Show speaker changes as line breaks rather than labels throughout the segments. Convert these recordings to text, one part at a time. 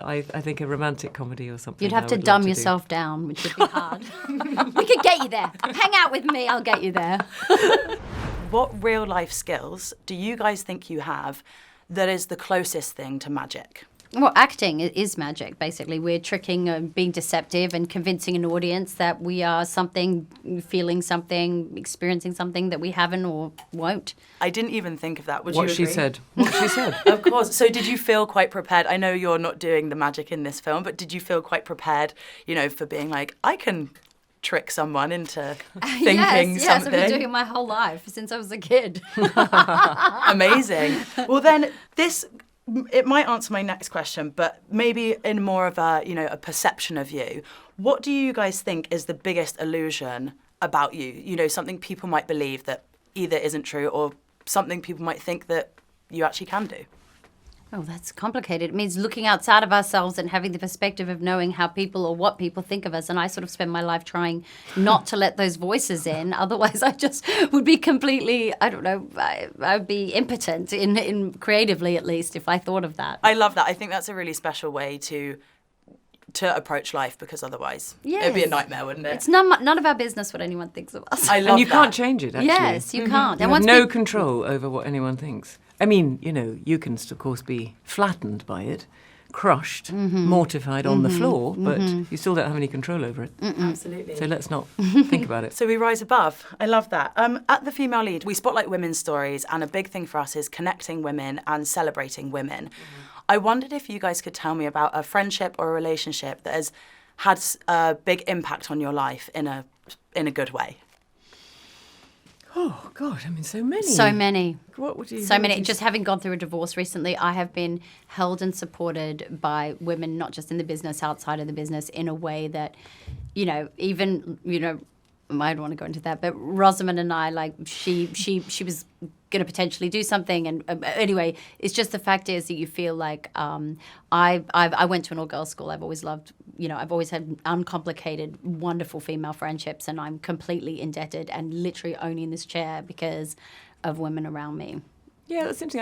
I think a romantic comedy or something.
You'd have to dumb yourself down, which would be hard. We could get you there. Hang out with me, I'll get you there.
What real life skills do you guys think you have that is the closest thing to magic?
Well, acting is magic, basically. We're tricking, being deceptive and convincing an audience that we are something, feeling something, experiencing something that we haven't or won't.
I didn't even think of that. Would
What
you
she
agree?
said. What she said.
Of course. So did you feel quite prepared? I know you're not doing the magic in this film, but did you feel quite prepared, for being like, I can trick someone into thinking something?
Yes, I've been doing it my whole life, since I was a kid.
Amazing. Well, then it might answer my next question, but maybe in more of a perception of you. What do you guys think is the biggest illusion about you? Something people might believe that either isn't true or something people might think that you actually can do.
Oh, that's complicated. It means looking outside of ourselves and having the perspective of knowing how people or what people think of us. And I sort of spend my life trying not to let those voices in. Otherwise, I just would be completely, I don't know, I'd be impotent in creatively, at least, if I thought of that.
I love that. I think that's a really special way to approach life, because otherwise it'd be a nightmare, wouldn't it?
It's none of our business what anyone thinks of us.
I love
And you
that.
can't change it, actually.
Yes, you can't.
You
And
have
once
no control over what anyone thinks. I mean, you can, of course, be flattened by it, crushed, mortified on the floor, but you still don't have any control over it.
Absolutely.
So let's not think about it.
So we rise above. I love that. At The Female Lead, we spotlight women's stories, and a big thing for us is connecting women and celebrating women. I wondered if you guys could tell me about a friendship or a relationship that has had a big impact on your life in a good way.
Oh, God, I mean, so many.
So many.
What would you...
So many. Just having gone through a divorce recently, I have been held and supported by women, not just in the business, outside of the business, in a way that, even, I don't want to go into that, but Rosamund and I, like, she was going to potentially do something. And anyway, it's just the fact is that you feel like I went to an all-girls school. I've always loved, I've always had uncomplicated, wonderful female friendships, and I'm completely indebted and literally only in this chair because of women around me.
Yeah, that's interesting.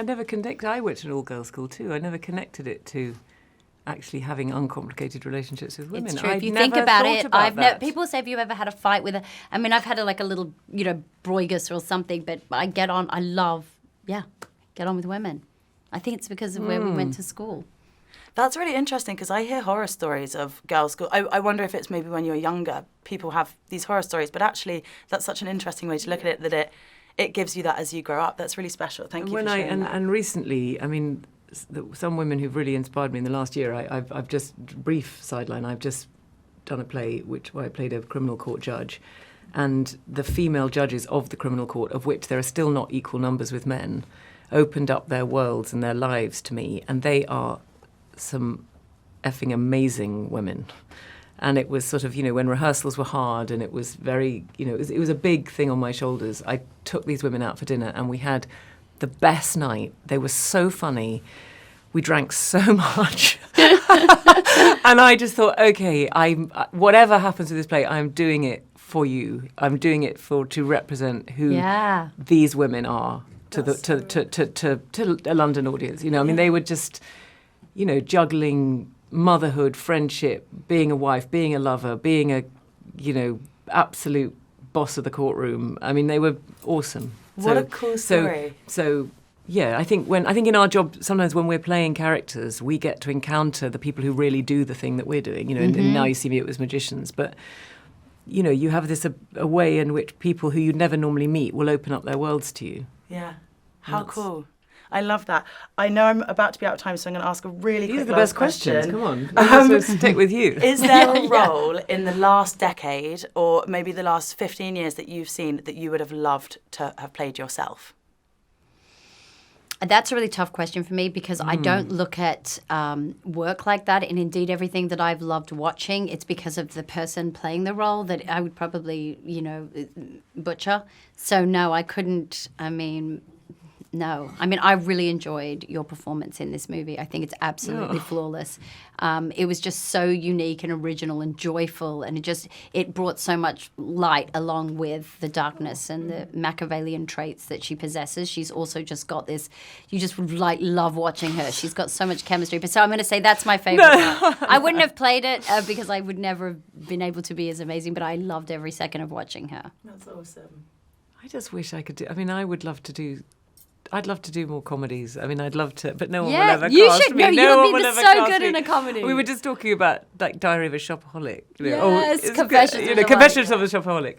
I went to an all-girls school too. I never connected it to actually having uncomplicated relationships with women.
It's true. If you
I'd
think
never
about
thought
it, people say, have you ever had a fight with I've had a little, broigus or something, but I get on with women. I think it's because of where we went to school.
That's really interesting, because I hear horror stories of girls' school. I wonder if it's maybe when you're younger, people have these horror stories, but actually that's such an interesting way to look at it, that it gives you that as you grow up. That's really special. Thank you for sharing that.
And recently, I mean, some women who've really inspired me in the last year, I've just, brief sideline, I've just done a play where I played a criminal court judge, and the female judges of the criminal court, of which there are still not equal numbers with men, opened up their worlds and their lives to me, and they are some effing amazing women. And it was sort of, when rehearsals were hard and it was very, it was a big thing on my shoulders. I took these women out for dinner and we had the best night. They were so funny. We drank so much. And I just thought, okay, whatever happens with this play, I'm doing it for you. I'm doing it to represent who these women are to a London audience. I mean, they were just, juggling motherhood, friendship, being a wife, being a lover, being a, absolute boss of the courtroom. I mean, they were awesome.
What a cool story.
So yeah, I think in our job, sometimes when we're playing characters, we get to encounter the people who really do the thing that we're doing. And Now You See Me, it was magicians, but you have this a way in which people who you'd never normally meet will open up their worlds to you.
Yeah, how cool. I love that. I know I'm about to be out of time, so I'm going to ask a really quick
These are the
last
best questions.
question.
Come on. Let's stick with you.
Is there a role in the last decade, or maybe the last 15 years, that you've seen that you would have loved to have played yourself?
That's a really tough question for me, because I don't look at work like that. And indeed, everything that I've loved watching, it's because of the person playing the role that I would probably, butcher. So no, I couldn't. I mean, No. I mean, I really enjoyed your performance in this movie. I think it's absolutely flawless. It was just so unique and original and joyful, and it brought so much light along with the darkness and the Machiavellian traits that she possesses. She's also just got this, you just like love watching her. She's got so much chemistry. But so I'm going to say that's my favorite part. I wouldn't have played it because I would never have been able to be as amazing, but I loved every second of watching her.
That's awesome.
I just wish I could do. I mean, I would love to do. I'd love to do more comedies. I mean, I'd love to, but no one will ever
you
cast
should.
me.
No,
one
you'd
will
be
ever
so
cast
good
me.
in a comedy.
We were just talking about like Diary of a Shopaholic.
Yes,
it's
Confessions of a
Confessions
Shopaholic,
of a Shopaholic.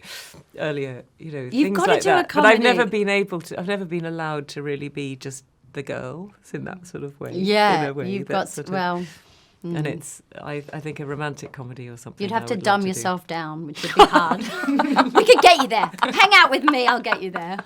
Earlier,
You've
things
got to
like
do a
that. But I've
comedy.
never been able to. I've never been allowed to really be just the girl in that sort of way.
Yeah,
in a way
you've
that's
got
sort of- And it's, I think, a romantic comedy or something.
You'd have
I
to
would love
dumb
do.
yourself down, which would be hard. We could get you there. Hang out with me, I'll get you there.